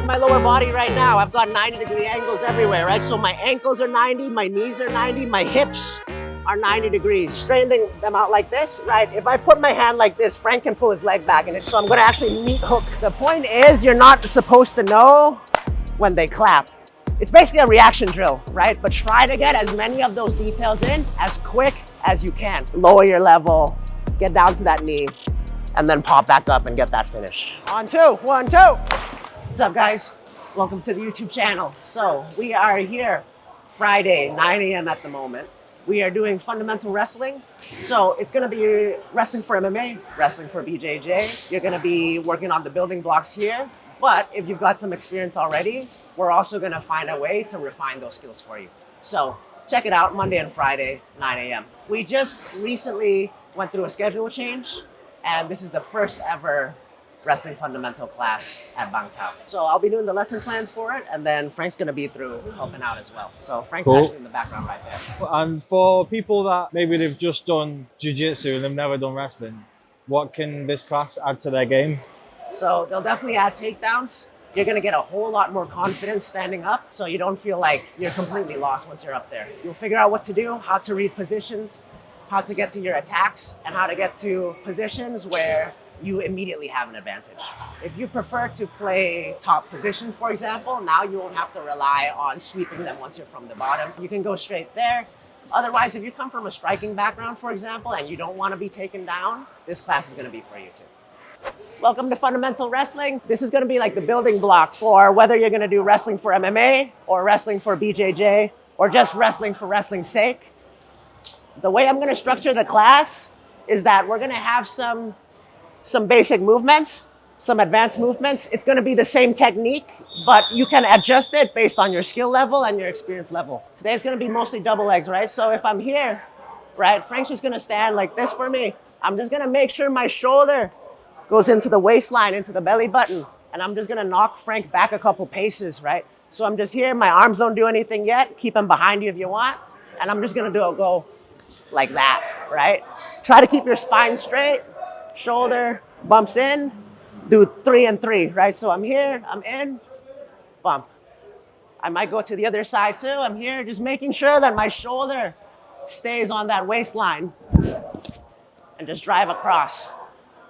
my lower body right now, I've got 90-degree angles everywhere, right? So my ankles are 90, my knees are 90, my hips are 90 degrees. Straightening them out like this, right? If I put my hand like this, Frank can pull his leg back in it. So I'm gonna actually meat hook. The point is, you're not supposed to know when they clap. It's basically a reaction drill, right? But try to get as many of those details in as quick as you can. Lower your level, get down to that knee, and then pop back up and get that finish. On two, 1, 2. What's up, guys? Welcome to the YouTube channel. So we are here Friday, 9 a.m. at the moment. We are doing fundamental wrestling. So it's gonna be wrestling for MMA, wrestling for BJJ. You're gonna be working on the building blocks here. But if you've got some experience already, we're also gonna find a way to refine those skills for you. So check it out, Monday and Friday, 9 a.m. We just recently went through a schedule change, and this is the first ever wrestling fundamental class at Bangtao. So I'll be doing the lesson plans for it, and then Frank's gonna be through helping out as well. So Frank's actually in the background right there. And for people that maybe they've just done jiu-jitsu and they've never done wrestling, what can this class add to their game? So they'll definitely add takedowns. You're gonna get a whole lot more confidence standing up, so you don't feel like you're completely lost once you're up there. You'll figure out what to do, how to read positions, how to get to your attacks, and how to get to positions where you immediately have an advantage. If you prefer to play top position, for example, now you won't have to rely on sweeping them once you're from the bottom. You can go straight there. Otherwise, if you come from a striking background, for example, and you don't want to be taken down, this class is going to be for you too. Welcome to Fundamental Wrestling. This is going to be like the building block for whether you're going to do wrestling for MMA or wrestling for BJJ or just wrestling for wrestling's sake. The way I'm going to structure the class is that we're going to have some basic movements, some advanced movements. It's going to be the same technique, but you can adjust it based on your skill level and your experience level. Today's going to be mostly double legs, right? So if I'm here, right, Frank's just going to stand like this for me. I'm just going to make sure my shoulder goes into the waistline, into the belly button, and I'm just going to knock Frank back a couple paces, right? So I'm just here. My arms don't do anything yet. Keep them behind you if you want. And I'm just going to go like that, right? Try to keep your spine straight. Shoulder bumps in, do 3 and 3, right? So I'm here, I'm in, bump. I might go to the other side too. I'm here, just making sure that my shoulder stays on that waistline and just drive across.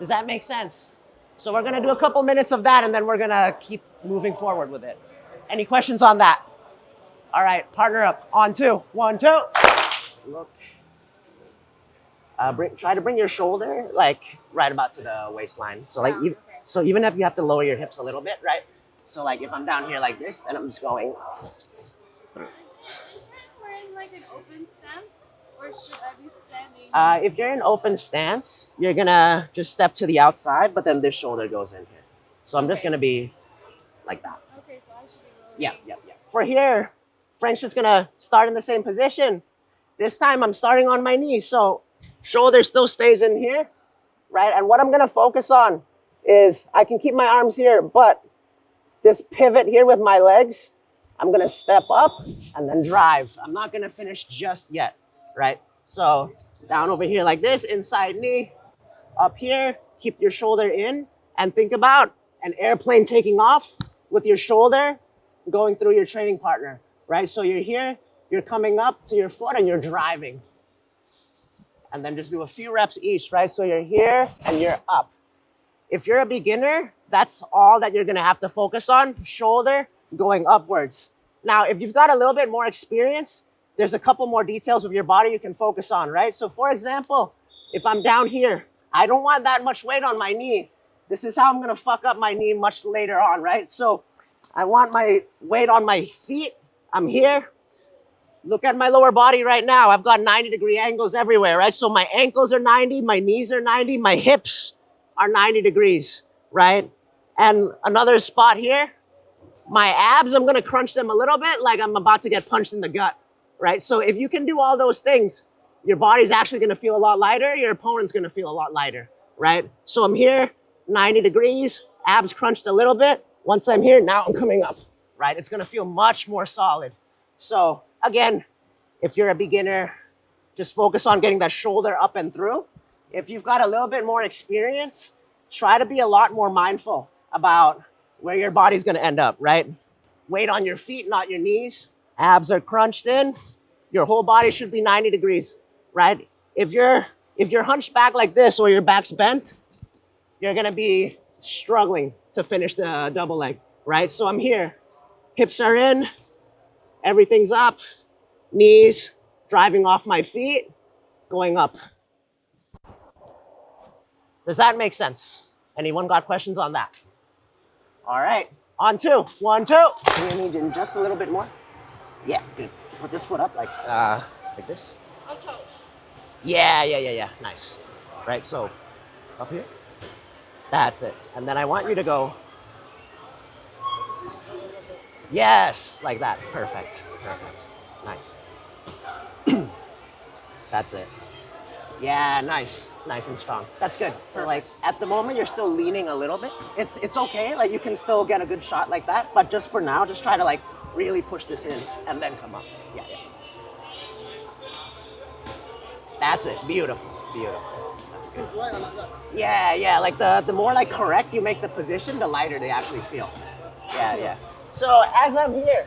Does that make sense? So we're gonna do a couple minutes of that and then we're gonna keep moving forward with it. Any questions on that? All right, partner up, on 2, 1, 2. Look. Try to bring your shoulder like right about to the waistline. So like, so even if you have to lower your hips a little bit, right? So like if I'm down here like this, then I'm just going through. Am I wearing like an open stance, or should I be standing? If you're in open stance, you're gonna just step to the outside, but then this shoulder goes in here. So I'm just gonna be like that. Okay, so I should be rolling. Yeah. For here, Frank's just gonna start in the same position. This time I'm starting on my knees, so shoulder still stays in here, right? And what I'm gonna focus on is I can keep my arms here, but this pivot here with my legs, I'm gonna step up and then drive. I'm not gonna finish just yet, right? So down over here like this, inside knee, up here, keep your shoulder in, and think about an airplane taking off with your shoulder going through your training partner, right? So you're here, you're coming up to your foot and you're driving. And then just do a few reps each, right? So you're here and you're up. If you're a beginner, that's all that you're gonna have to focus on, shoulder going upwards. Now, if you've got a little bit more experience, there's a couple more details of your body you can focus on, right? So for example, if I'm down here, I don't want that much weight on my knee. This is how I'm gonna fuck up my knee much later on, right? So I want my weight on my feet. I'm here. Look at my lower body right now. I've got 90-degree angles everywhere, right? So my ankles are 90, my knees are 90, my hips are 90 degrees, right? And another spot here, my abs, I'm gonna crunch them a little bit like I'm about to get punched in the gut, right? So if you can do all those things, your body's actually gonna feel a lot lighter, your opponent's gonna feel a lot lighter, right? So I'm here, 90 degrees, abs crunched a little bit. Once I'm here, now I'm coming up, right? It's gonna feel much more solid. So again, if you're a beginner, just focus on getting that shoulder up and through. If you've got a little bit more experience, try to be a lot more mindful about where your body's gonna end up, right? Weight on your feet, not your knees. Abs are crunched in. Your whole body should be 90 degrees, right? If you're hunched back like this or your back's bent, you're gonna be struggling to finish the double leg, right? So I'm here, hips are in, everything's up, knees driving off my feet, going up. Does that make sense? Anyone got questions on that? All right, on two. 1, 2. I'm gonna need you just a little bit more. Yeah, good. Put this foot up like this. On toes. Yeah. Nice. Right, so up here. That's it. And then I want you to go. Yes, like that. Perfect. Nice. That's it. Yeah, nice and strong. That's good. So like at the moment you're still leaning a little bit. It's okay. Like you can still get a good shot like that. But just for now, just try to like really push this in and then come up. Yeah. That's it. Beautiful. That's good. Yeah. Like the more like correct you make the position, the lighter they actually feel. Yeah. So as I'm here,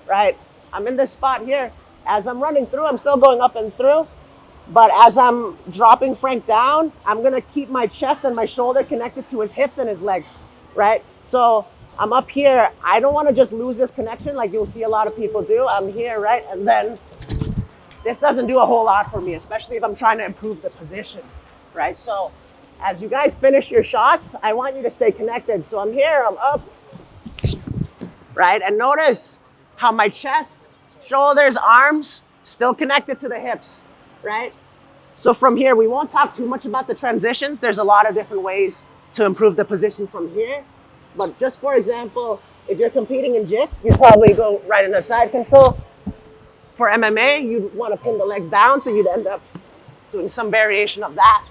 right? I'm in this spot here. As I'm running through, I'm still going up and through. But as I'm dropping Frank down, I'm gonna keep my chest and my shoulder connected to his hips and his legs, right? So I'm up here. I don't wanna just lose this connection like you'll see a lot of people do. I'm here, right? And then this doesn't do a whole lot for me, especially if I'm trying to improve the position, right? So as you guys finish your shots, I want you to stay connected. So I'm here, I'm up, right? And notice how my chest, shoulders, arms, still connected to the hips, right? So from here, we won't talk too much about the transitions. There's a lot of different ways to improve the position from here. But just for example, if you're competing in jits, you probably go right into side control. For MMA, you'd want to pin the legs down, so you'd end up doing some variation of that.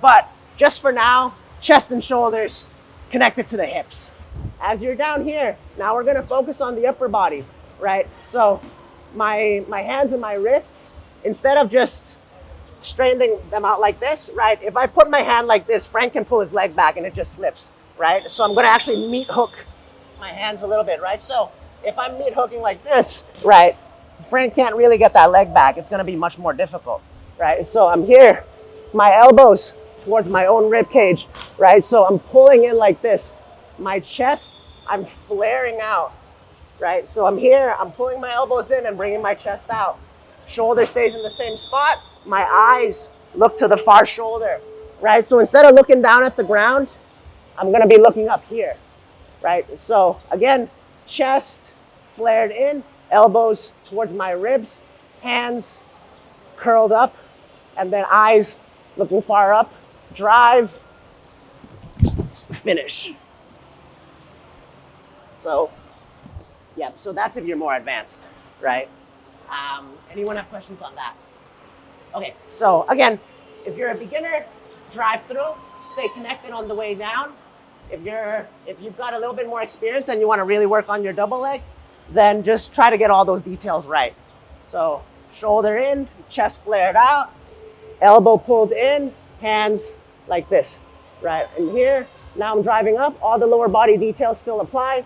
But just for now, chest and shoulders connected to the hips. As you're down here, now we're gonna focus on the upper body, right? So my hands and my wrists, instead of just straightening them out like this, right? If I put my hand like this, Frank can pull his leg back and it just slips, right? So I'm gonna actually meat hook my hands a little bit, right? So if I'm meat hooking like this, right? Frank can't really get that leg back. It's gonna be much more difficult, right? So I'm here, my elbows towards my own rib cage, right? So I'm pulling in like this. My chest, I'm flaring out, right? So I'm here, I'm pulling my elbows in and bringing my chest out. Shoulder stays in the same spot. My eyes look to the far shoulder, right? So instead of looking down at the ground, I'm gonna be looking up here, right? So again, chest flared in, elbows towards my ribs, hands curled up, and then eyes looking far up, drive, finish. So, yeah, so that's if you're more advanced, right? Anyone have questions on that? Okay, so again, if you're a beginner, drive through, stay connected on the way down. If you've got a little bit more experience and you want to really work on your double leg, then just try to get all those details right. So shoulder in, chest flared out, elbow pulled in, hands like this, right? And here, now I'm driving up, all the lower body details still apply.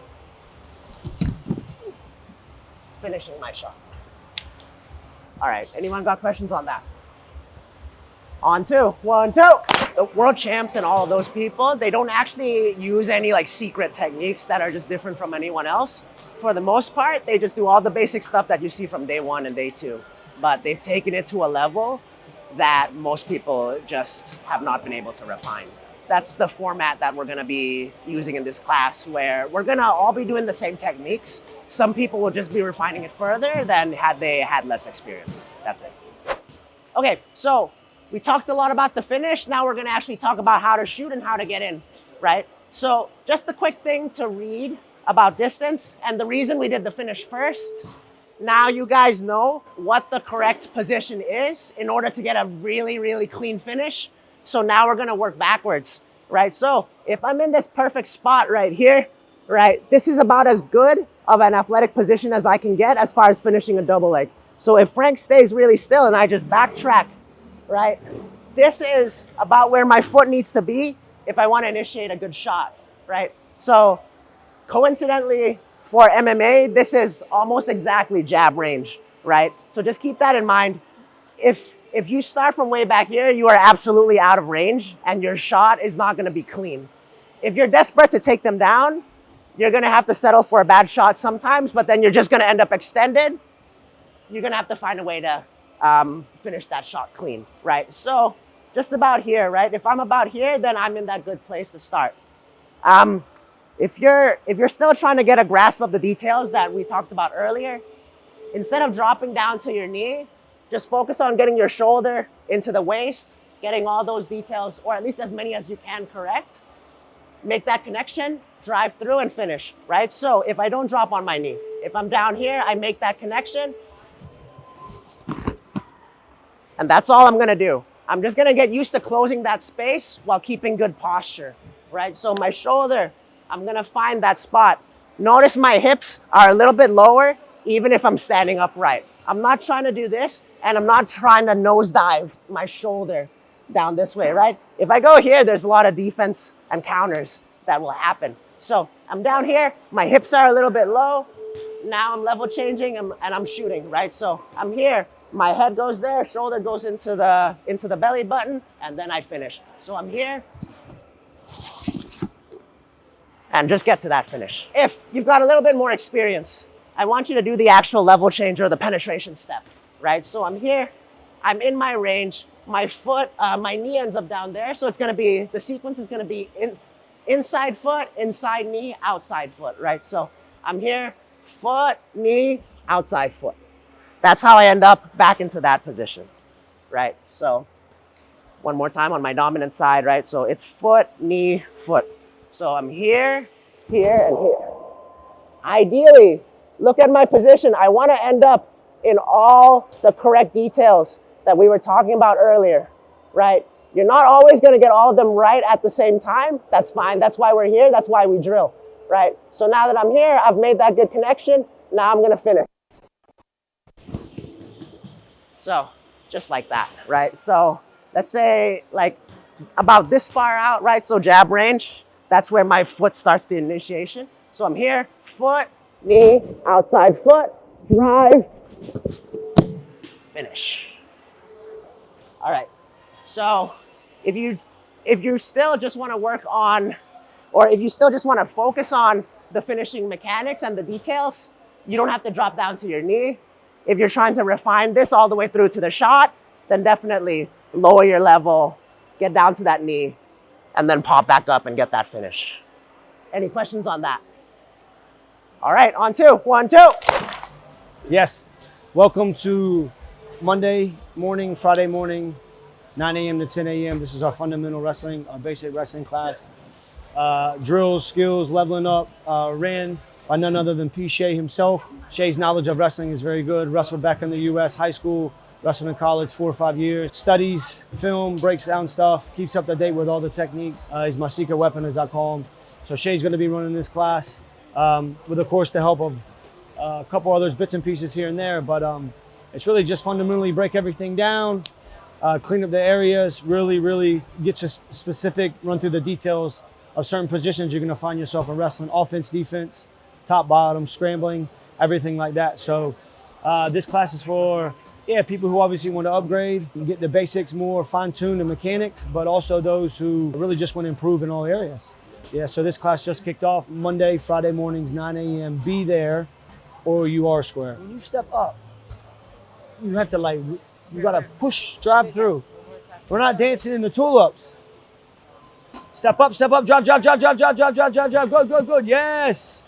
Finishing my shot. All right, anyone got questions on that? On two, 1, 2. The world champs and all of those people, they don't actually use any like secret techniques that are just different from anyone else. For the most part, they just do all the basic stuff that you see from day 1 and day 2. But they've taken it to a level that most people just have not been able to refine. That's the format that we're gonna be using in this class, where we're gonna all be doing the same techniques. Some people will just be refining it further than had they had less experience. That's it. Okay, so we talked a lot about the finish. Now we're gonna actually talk about how to shoot and how to get in, right? So just a quick thing to read about distance, and the reason we did the finish first, now you guys know what the correct position is in order to get a really, really clean finish. So now we're gonna work backwards, right? So if I'm in this perfect spot right here, right, this is about as good of an athletic position as I can get as far as finishing a double leg. So if Frank stays really still and I just backtrack, right, this is about where my foot needs to be if I want to initiate a good shot, right? So Coincidentally, for MMA, this is almost exactly jab range, right? So just keep that in mind. If you start from way back here, you are absolutely out of range and your shot is not gonna be clean. If you're desperate to take them down, you're gonna have to settle for a bad shot sometimes, but then you're just gonna end up extended. You're gonna have to find a way to finish that shot clean, right? So just about here, right? If I'm about here, then I'm in that good place to start. If you're still trying to get a grasp of the details that we talked about earlier, instead of dropping down to your knee, just focus on getting your shoulder into the waist, getting all those details, or at least as many as you can correct. Make that connection, drive through and finish, right? So if I don't drop on my knee, if I'm down here, I make that connection. And that's all I'm gonna do. I'm just gonna get used to closing that space while keeping good posture, right? So my shoulder, I'm gonna find that spot. Notice my hips are a little bit lower, even if I'm standing upright. I'm not trying to do this, and I'm not trying to nosedive my shoulder down this way, right? If I go here, there's a lot of defense and counters that will happen. So I'm down here, my hips are a little bit low. Now I'm level changing and I'm shooting, right? So I'm here, my head goes there, shoulder goes into the belly button, and then I finish. So I'm here, and just get to that finish. If you've got a little bit more experience, I want you to do the actual level change or the penetration step, right? So I'm here, I'm in my range, my foot, my knee ends up down there. So it's gonna be, the sequence is gonna be inside foot, inside knee, outside foot, right? So I'm here, foot, knee, outside foot. That's how I end up back into that position, right? So one more time on my dominant side, right? So it's foot, knee, foot. So I'm here, here, and here. Ideally, look at my position. I want to end up in all the correct details that we were talking about earlier, right? You're not always going to get all of them right at the same time. That's fine. That's why we're here. That's why we drill, right? So now that I'm here, I've made that good connection. Now I'm going to finish. So just like that, right? So let's say like about this far out, right? So jab range, that's where my foot starts the initiation. So I'm here, foot, knee, outside foot, drive, finish. All right. So if you still just want to work on, or if you still just want to focus on the finishing mechanics and the details, you don't have to drop down to your knee. If you're trying to refine this all the way through to the shot, then definitely lower your level, get down to that knee, and then pop back up and get that finish. Any questions on that? All right, on two. 1, 2. Yes. Welcome to Monday morning, Friday morning, 9 a.m. to 10 a.m. This is our fundamental wrestling, our basic wrestling class. Drills, skills, leveling up, ran by none other than P. Che himself. Che's knowledge of wrestling is very good. Wrestled back in the U.S., high school, wrestled in college 4 or 5 years. Studies, film, breaks down stuff, keeps up to date with all the techniques. He's my secret weapon, as I call him. So Che's going to be running this class with, of course, the help of a couple others, bits and pieces here and there. But it's really just fundamentally break everything down, clean up the areas, really get you specific, run through the details of certain positions you're going to find yourself in wrestling, offense, defense, top, bottom, scrambling, everything like that. So this class is for people who obviously want to upgrade and get the basics more fine-tuned and mechanics, but also those who really just want to improve in all areas. Yeah, so this class just kicked off Monday, Friday mornings, 9 a.m. Be there or you are square. When you step up, you have to you got to push, drive through. We're not dancing in the tool-ups. Step up, drop, good, good, yes.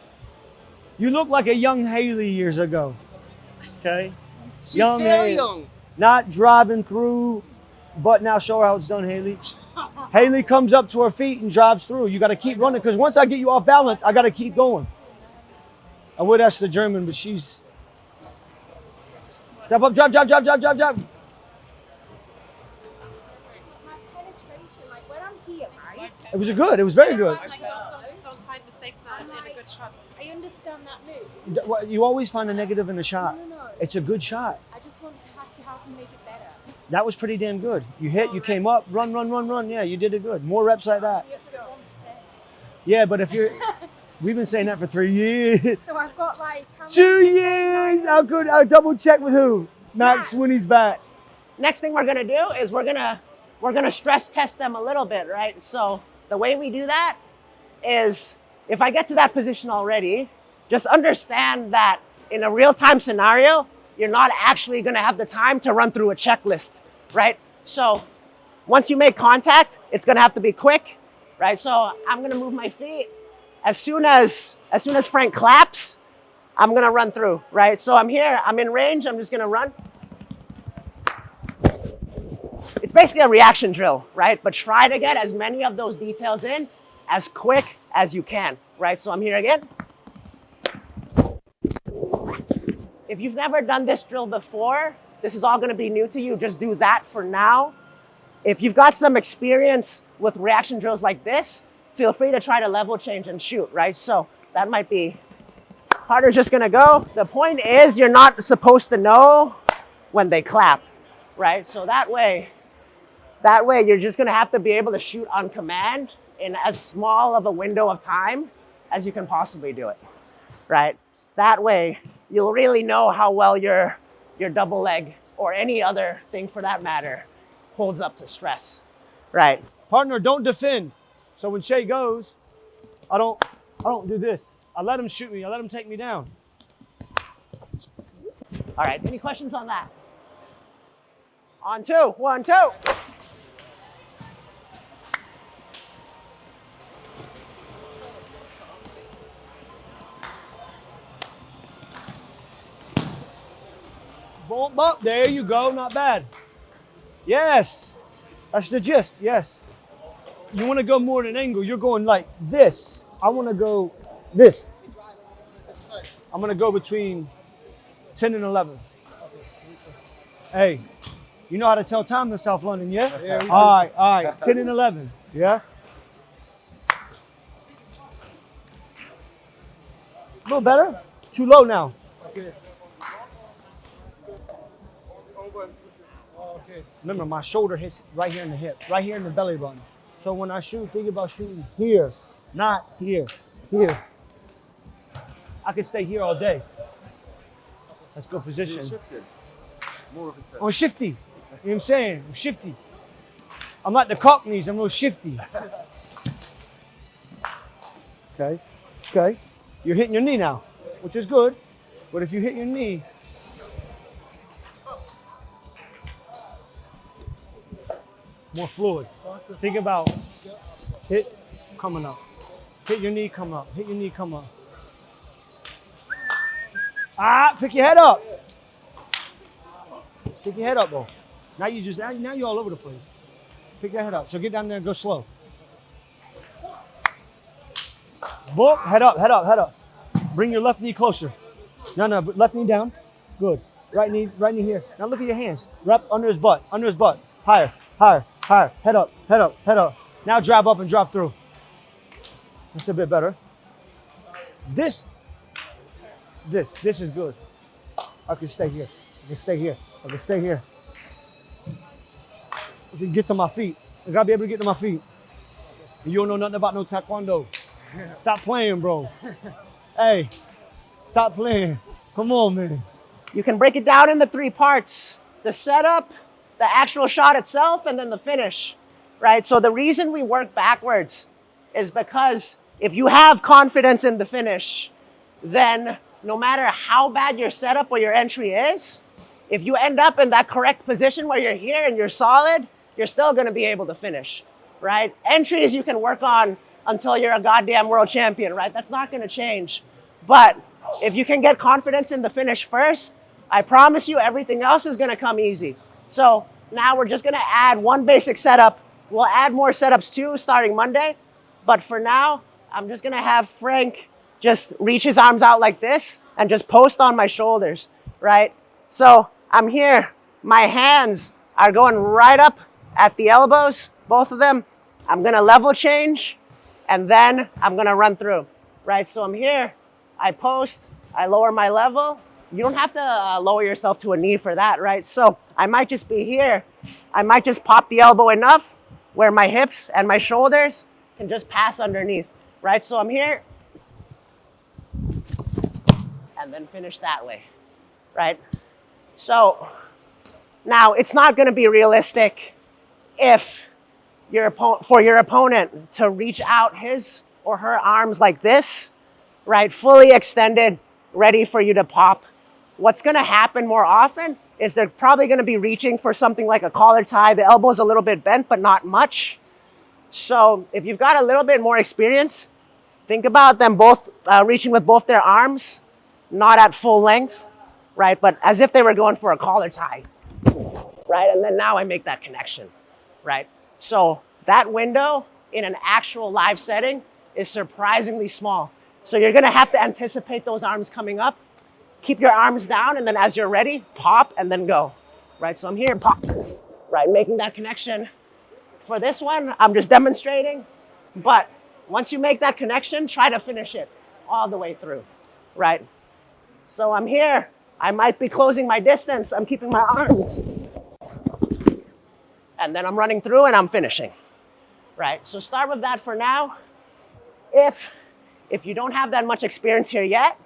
You look like a young Haley years ago, okay? She's young still Haley. Young. Not driving through, but now show her how it's done, Haley. Haley comes up to her feet and drives through. You got to keep running, because once I get you off balance, I got to keep going. I would ask the German, but she's... Step up, drop. It was good. It was very good. Don't find mistakes now in a good shot. I understand that move. You always find a negative in a shot. No. It's a good shot. I just want to ask you how to make it better. That was pretty damn good. You hit, you came up, run. Yeah, you did it good. More reps like that. You have to go 1%. Yeah, but if you're... We've been saying that for 3 years. So I've got like how 2 many years. How good? I'll double check with who? Max when he's back. Next thing we're gonna do is we're gonna stress test them a little bit, right? So the way we do that is if I get to that position already, just understand that in a real-time scenario, you're not actually gonna have the time to run through a checklist, right? So once you make contact, it's gonna have to be quick, right? So I'm gonna move my feet. As soon as Frank claps, I'm gonna run through, right? So I'm here, I'm in range, I'm just gonna run. It's basically a reaction drill, right? But try to get as many of those details in as quick as you can, right? So I'm here again. If you've never done this drill before, this is all gonna be new to you. Just do that for now. If you've got some experience with reaction drills like this, feel free to try to level change and shoot, right? So that might be, partner's just gonna go. The point is you're not supposed to know when they clap, right? So that way you're just gonna have to be able to shoot on command in as small of a window of time as you can possibly do it, right? That way you'll really know how well your double leg or any other thing for that matter holds up to stress, right? Partner, don't defend. So when Che goes, I don't do this. I let him shoot me. I let him take me down. All right, any questions on that? On two, 1, 2. Boom, boom. There you go. Not bad. Yes. That's the gist. Yes. You want to go more at an angle. You're going like this. I want to go this. I'm going to go between 10 and 11. Hey, you know how to tell time in South London, yeah? Yeah. All right. 10 and 11. Yeah? A little better. Too low now. Okay. Remember, my shoulder hits right here in the hip, right here in the belly button. So when I shoot, think about shooting here, not here, here. I can stay here all day. That's good position. I'm shifty. You know what I'm saying? I'm shifty. I'm like the Cockneys, I'm a little shifty. Okay. You're hitting your knee now, which is good. But if you hit your knee, more fluid. Think about hit, coming up. Hit your knee, come up. Hit your knee, come up. Pick your head up. Pick your head up, though. Now you're all over the place. Pick your head up. So get down there and go slow. Boom, head up. Bring your left knee closer. No, left knee down. Good. Right knee here. Now look at your hands. Wrap under his butt. Higher. Head up. Now drive up and drop through. That's a bit better. This is good. I can stay here. I can get to my feet. I gotta be able to get to my feet. You don't know nothing about no taekwondo. Stop playing, bro. Hey, stop playing. Come on, man. You can break it down into 3 parts: the setup, the actual shot itself, and then the finish, right? So the reason we work backwards is because if you have confidence in the finish, then no matter how bad your setup or your entry is, if you end up in that correct position where you're here and you're solid, you're still gonna be able to finish, right? Entries you can work on until you're a goddamn world champion, right? That's not gonna change. But if you can get confidence in the finish first, I promise you everything else is gonna come easy. So now we're just gonna add 1 basic setup. We'll add more setups too starting Monday. But for now, I'm just gonna have Frank just reach his arms out like this and just post on my shoulders, right? So I'm here, my hands are going right up at the elbows, both of them. I'm gonna level change and then I'm gonna run through, right? So I'm here, I post, I lower my level. You don't have to lower yourself to a knee for that, right? So I might just be here. I might just pop the elbow enough where my hips and my shoulders can just pass underneath, right? So I'm here, and then finish that way, right? So now it's not going to be realistic if for your opponent to reach out his or her arms like this, right? Fully extended, ready for you to pop. What's going to happen more often is they're probably going to be reaching for something like a collar tie. The elbow's a little bit bent, but not much. So if you've got a little bit more experience, think about them both reaching with both their arms, not at full length, right? But as if they were going for a collar tie, right? And then now I make that connection, right? So that window in an actual live setting is surprisingly small. So you're going to have to anticipate those arms coming up. Keep your arms down, and then as you're ready, pop and then go, right? So I'm here, pop, right? Making that connection. For this one, I'm just demonstrating, but once you make that connection, try to finish it all the way through, right? So I'm here, I might be closing my distance, I'm keeping my arms, and then I'm running through and I'm finishing, right? So start with that for now. If you don't have that much experience here yet,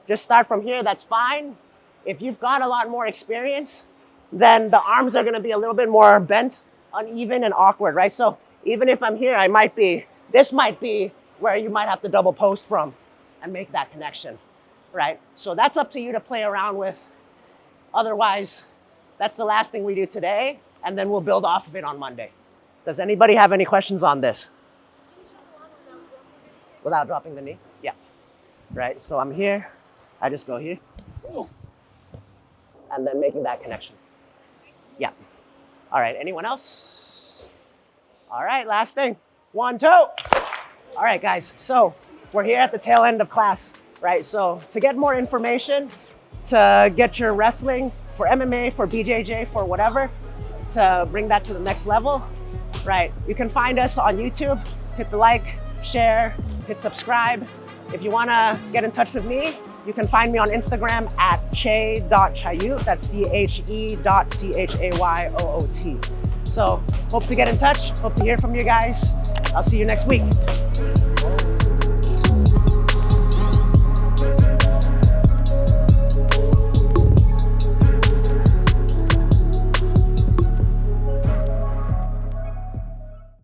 just start from here, that's fine. If you've got a lot more experience, then the arms are gonna be a little bit more bent, uneven, and awkward, right? So even if I'm here, this might be where you might have to double post from and make that connection, right? So that's up to you to play around with. Otherwise, that's the last thing we do today, and then we'll build off of it on Monday. Does anybody have any questions on this? Without dropping the knee? Yeah. Right, so I'm here. I just go here. And then making that connection. Yeah. All right, anyone else? All right, last thing. 1, 2. All right, guys, so we're here at the tail end of class, right? So to get more information, to get your wrestling for MMA, for BJJ, for whatever, to bring that to the next level, right? You can find us on YouTube. Hit the like, share, hit subscribe. If you wanna get in touch with me, you can find me on Instagram at che.chayoot, that's che.chayoot. So hope to get in touch, hope to hear from you guys. I'll see you next week.